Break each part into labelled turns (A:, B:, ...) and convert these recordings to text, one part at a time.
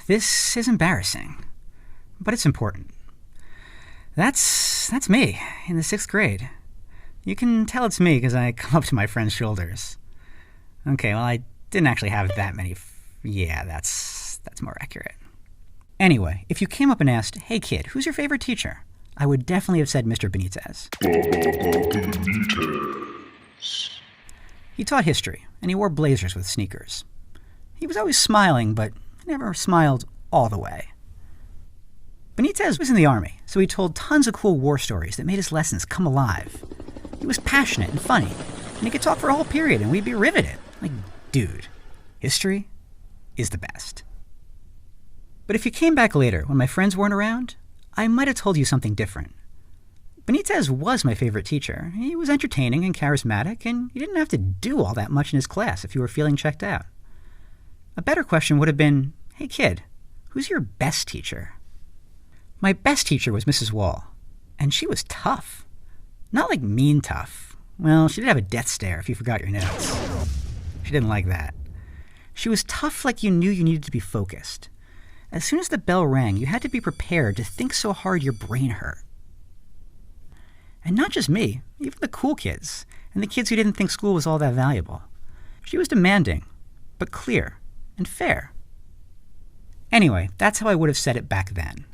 A: This is embarrassing, but it's important. That's me in the 6th grade. You can tell it's me because I come up to my friend's shoulders. Okay, well, I didn't actually have that many. Yeah, that's more accurate. Anyway, if you came up and asked, "Hey kid, who's your favorite teacher?" I would definitely have said Mr. Benitez. Benitez. He taught history, and he wore blazers with sneakers. He was always smiling, but never smiled all the way. Benitez was in the army, so he told tons of cool war stories that made his lessons come alive. He was passionate and funny, and he could talk for a whole period and we'd be riveted. Like, dude, history is the best. But if you came back later when my friends weren't around, I might have told you something different. Benitez was my favorite teacher. He was entertaining and charismatic, and you didn't have to do all that much in his class if you were feeling checked out. A better question would have been, "Hey kid, who's your best teacher?" My best teacher was Mrs. Wall, and she was tough. Not like mean tough. Well, she did have a death stare if you forgot your notes. She didn't like that. She was tough like you knew you needed to be focused. As soon as the bell rang, you had to be prepared to think so hard your brain hurt. And not just me, even the cool kids, and the kids who didn't think school was all that valuable. She was demanding, but clear and fair. Anyway, that's how I would have said it back then.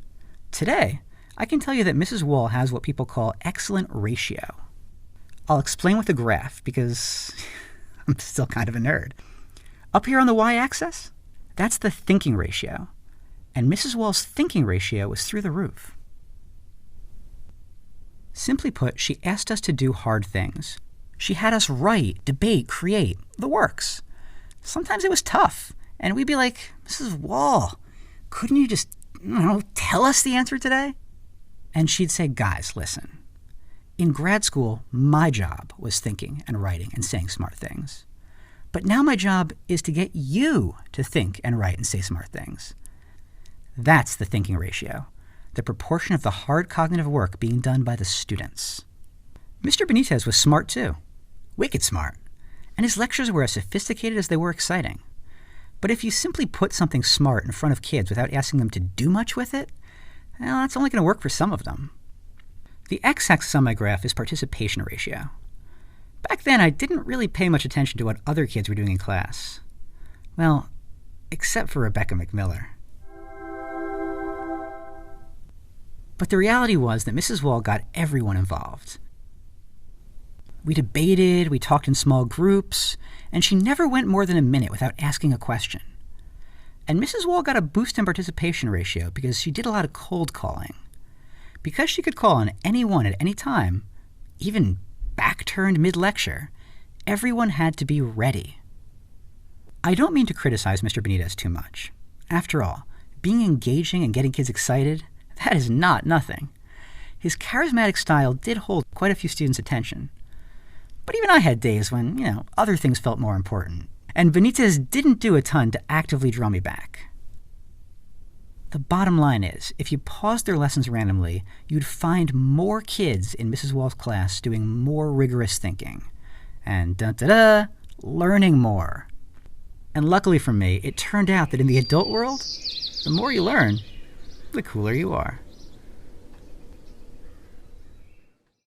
A: Today, I can tell you that Mrs. Wall has what people call excellent ratio. I'll explain with a graph because I'm still kind of a nerd. Up here on the y-axis, that's the thinking ratio. And Mrs. Wall's thinking ratio was through the roof. Simply put, she asked us to do hard things. She had us write, debate, create, the works. Sometimes it was tough, and we'd be like, "Mrs. Wall, couldn't you just, tell us the answer today?" And she'd say, "Guys, listen. In grad school, my job was thinking and writing and saying smart things. But now my job is to get you to think and write and say smart things." That's the thinking ratio, the proportion of the hard cognitive work being done by the students. Mr. Benitez was smart too, wicked smart, and his lectures were as sophisticated as they were exciting. But if you simply put something smart in front of kids without asking them to do much with it, well, that's only going to work for some of them. The x-axis on my graph is participation ratio. Back then, I didn't really pay much attention to what other kids were doing in class. Well, except for Rebecca McMiller. But the reality was that Mrs. Wall got everyone involved. We debated, we talked in small groups, and she never went more than a minute without asking a question. And Mrs. Wall got a boost in participation ratio because she did a lot of cold calling. Because she could call on anyone at any time, even back-turned mid-lecture, everyone had to be ready. I don't mean to criticize Mr. Benitez too much. After all, being engaging and getting kids excited, that is not nothing. His charismatic style did hold quite a few students' attention. But even I had days when, other things felt more important. And Benitez didn't do a ton to actively draw me back. The bottom line is, if you paused their lessons randomly, you'd find more kids in Mrs. Wall's class doing more rigorous thinking. And learning more. And luckily for me, it turned out that in the adult world, the more you learn, the cooler you are.